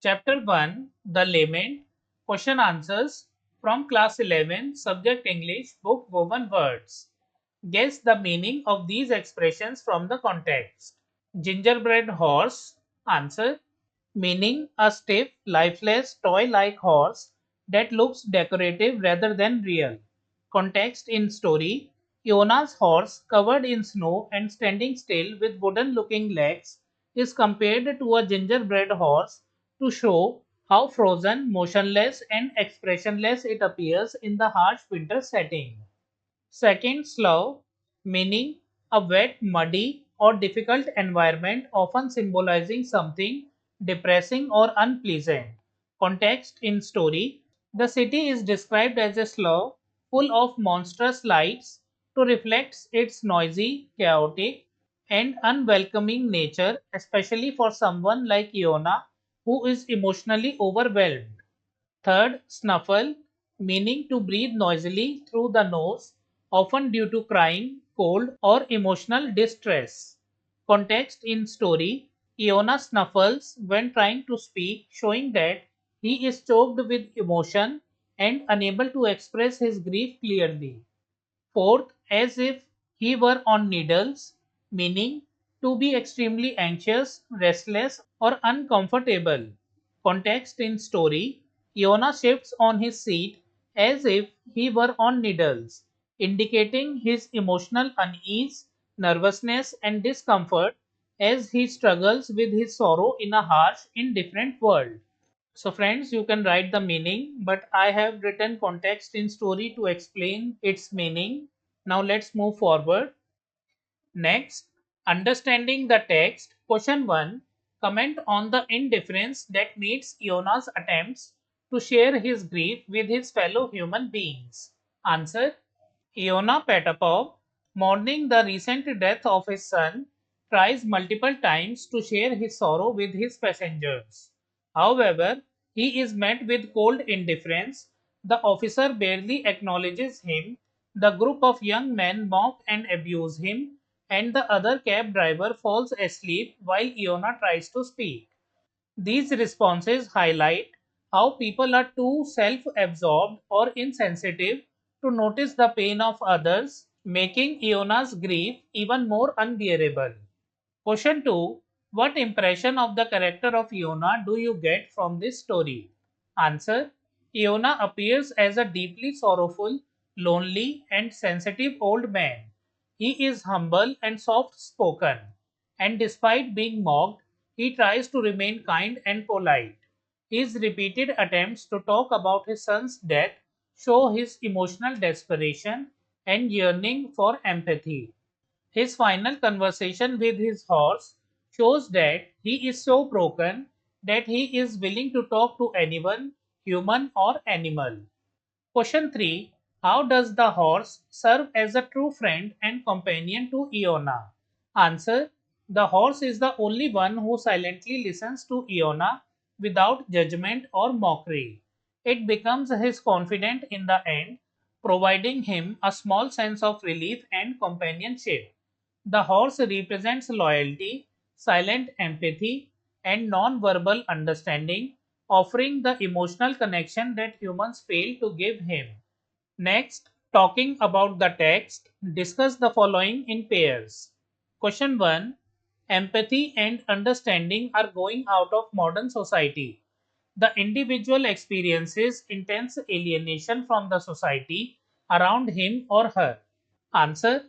Chapter 1, The Lament, Question Answers from Class 11, Subject English, Book Woven Words. Guess the meaning of these expressions from the context. Gingerbread horse. Answer. Meaning a stiff, lifeless, toy-like horse that looks decorative rather than real. Context in story. Iona's horse, covered in snow and standing still with wooden-looking legs, is compared to a gingerbread horse to show how frozen, motionless, and expressionless it appears in the harsh winter setting. Second, slow, meaning a wet, muddy, or difficult environment, often symbolizing something depressing or unpleasant. Context in story. The city is described as a slough full of monstrous lights to reflect its noisy, chaotic, and unwelcoming nature, especially for someone like Iona who is emotionally overwhelmed. Third, snuffle, meaning to breathe noisily through the nose, often due to crying, cold, or emotional distress. Context in story. Iona snuffles when trying to speak, showing that he is choked with emotion and unable to express his grief clearly. Fourth, as if he were on needles, meaning to be extremely anxious, restless, or uncomfortable. Context in story. Iona shifts on his seat as if he were on needles, indicating his emotional unease, nervousness, and discomfort as he struggles with his sorrow in a harsh, indifferent world. So friends, you can write the meaning, but I have written context in story to explain its meaning. Now let's move forward. Next, understanding the text. Question 1. Comment on the indifference that meets Iona's attempts to share his grief with his fellow human beings. Answer. Iona Petapov, mourning the recent death of his son, tries multiple times to share his sorrow with his passengers. However, he is met with cold indifference. The officer barely acknowledges him. The group of young men mock and abuse him, and the other cab driver falls asleep while Iona tries to speak. These responses highlight how people are too self absorbed or insensitive to notice the pain of others, making Iona's grief even more unbearable. Question 2. What impression of the character of Iona do you get from this story? Answer. Iona appears as a deeply sorrowful, lonely, and sensitive old man. He is humble and soft spoken, and despite being mocked, he tries to remain kind and polite. His repeated attempts to talk about his son's death show his emotional desperation and yearning for empathy. His final conversation with his horse shows that he is so broken that he is willing to talk to anyone, human or animal. Question 3. How does the horse serve as a true friend and companion to Iona? Answer. The horse is the only one who silently listens to Iona without judgment or mockery. It becomes his confidant in the end, providing him a small sense of relief and companionship. The horse represents loyalty, silent empathy, and non-verbal understanding, offering the emotional connection that humans fail to give him. Next, talking about the text, discuss the following in pairs. Question 1. Empathy and understanding are going out of modern society. The individual experiences intense alienation from the society around him or her. Answer.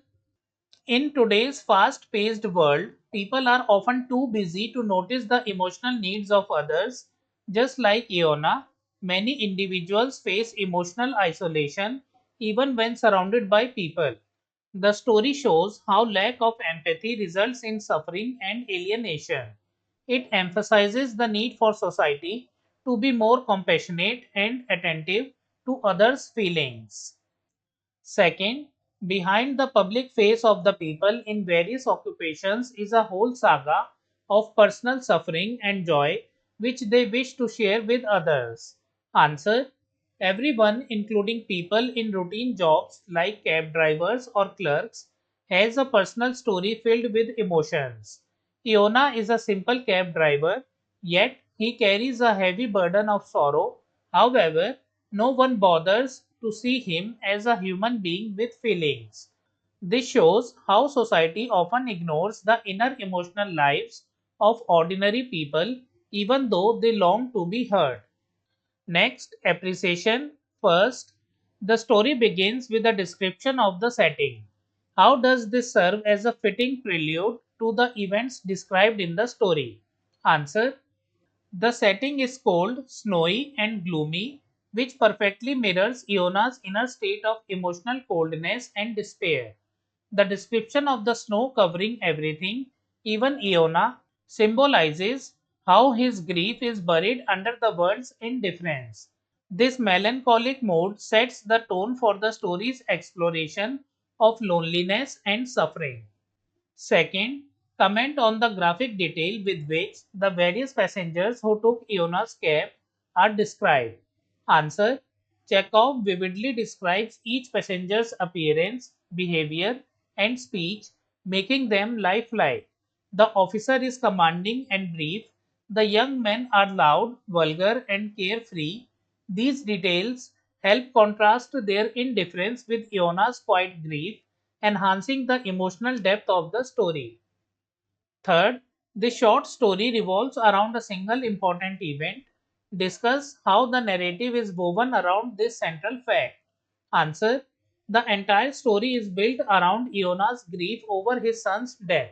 In today's fast paced world, people are often too busy to notice the emotional needs of others. Just like Iona, many individuals face emotional isolation even when surrounded by people. The story shows how lack of empathy results in suffering and alienation. It emphasizes the need for society to be more compassionate and attentive to others' feelings. Second, behind the public face of the people in various occupations is a whole saga of personal suffering and joy which they wish to share with others. Answer. Everyone, including people in routine jobs like cab drivers or clerks, has a personal story filled with emotions. Iona is a simple cab driver, yet he carries a heavy burden of sorrow. However, no one bothers to see him as a human being with feelings. This shows how society often ignores the inner emotional lives of ordinary people even though they long to be heard. Next, appreciation. First, the story begins with a description of the setting. How does this serve as a fitting prelude to the events described in the story? Answer. The setting is cold, snowy, and gloomy, which perfectly mirrors Iona's inner state of emotional coldness and despair. The description of the snow covering everything, even Iona, symbolizes how his grief is buried under the world's indifference. This melancholic mood sets the tone for the story's exploration of loneliness and suffering. Second, comment on the graphic detail with which the various passengers who took Iona's cab are described. Answer. Chekhov vividly describes each passenger's appearance, behavior, and speech, making them lifelike. The officer is commanding and brief. The young men are loud, vulgar, and carefree. These details help contrast their indifference with Iona's quiet grief, enhancing the emotional depth of the story. Third, the short story revolves around a single important event. Discuss how the narrative is woven around this central fact. Answer. The entire story is built around Iona's grief over his son's death.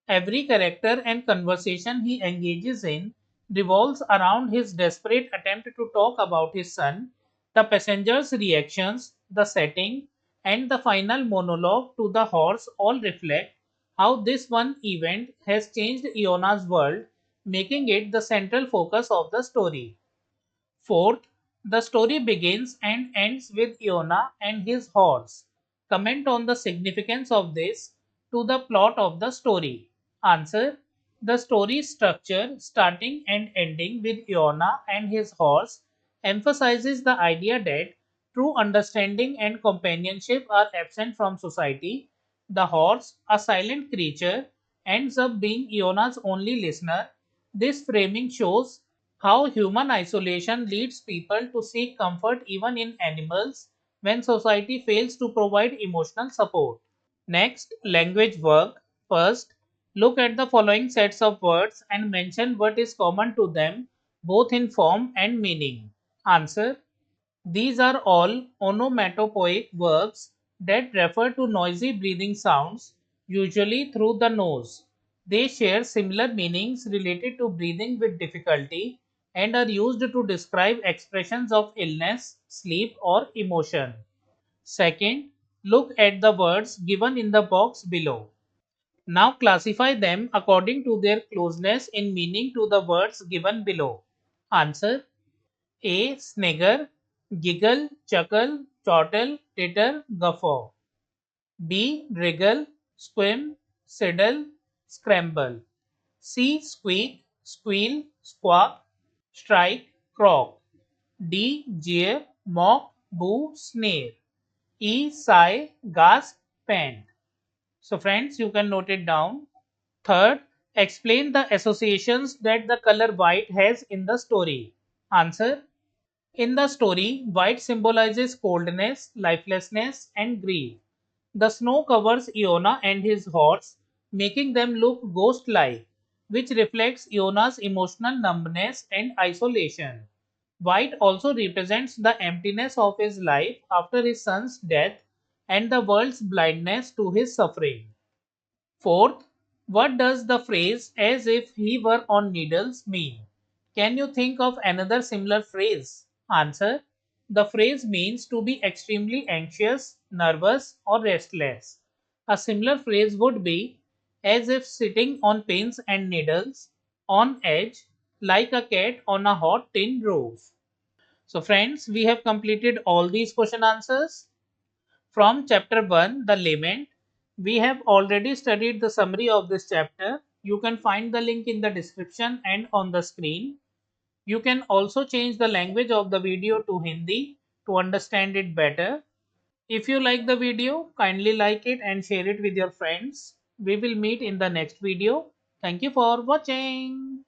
Every character and conversation he engages in revolves around his desperate attempt to talk about his son, the passengers' reactions, the setting, and the final monologue to the horse all reflect how this one event has changed Iona's world, making it the central focus of the story. Fourth, the story begins and ends with Iona and his horse. Comment on the significance of this to the plot of the story. Answer. The story structure, starting and ending with Iona and his horse, emphasizes the idea that true understanding and companionship are absent from society. The horse, a silent creature, ends up being Iona's only listener. This framing shows how human isolation leads people to seek comfort even in animals when society fails to provide emotional support. Next, language work. First, look at the following sets of words and mention what is common to them both in form and meaning. Answer. These are all onomatopoeic verbs that refer to noisy breathing sounds, usually through the nose. They share similar meanings related to breathing with difficulty and are used to describe expressions of illness, sleep, or emotion. Second, look at the words given in the box below. Now classify them according to their closeness in meaning to the words given below. Answer. A. Snigger, giggle, chuckle, chortle, titter, guffaw. B. Wriggle, squirm, sidle, scramble. C. Squeak, squeal, squawk, strike, croak. D. Jeer, mock, boo, sneer. E. Sigh, gasp, pant. So friends, you can note it down. Third, explain the associations that the color white has in the story. Answer. In the story, white symbolizes coldness, lifelessness, and grief. The snow covers Iona and his horse, making them look ghost like, which reflects Iona's emotional numbness and isolation. White also represents the emptiness of his life after his son's death and the world's blindness to his suffering. Fourth, what does the phrase as if he were on needles mean? Can you think of another similar phrase? Answer. The phrase means to be extremely anxious, nervous, or restless. A similar phrase would be as if sitting on pins and needles, on edge, like a cat on a hot tin roof. So, friends, we have completed all these question answers. From chapter 1, the Lament, we have already studied the summary of this chapter. You can find the link in the description and on the screen. You can also change the language of the video to Hindi to understand it better. If you like the video, kindly like it and share it with your friends. We will meet in the next video. Thank you for watching.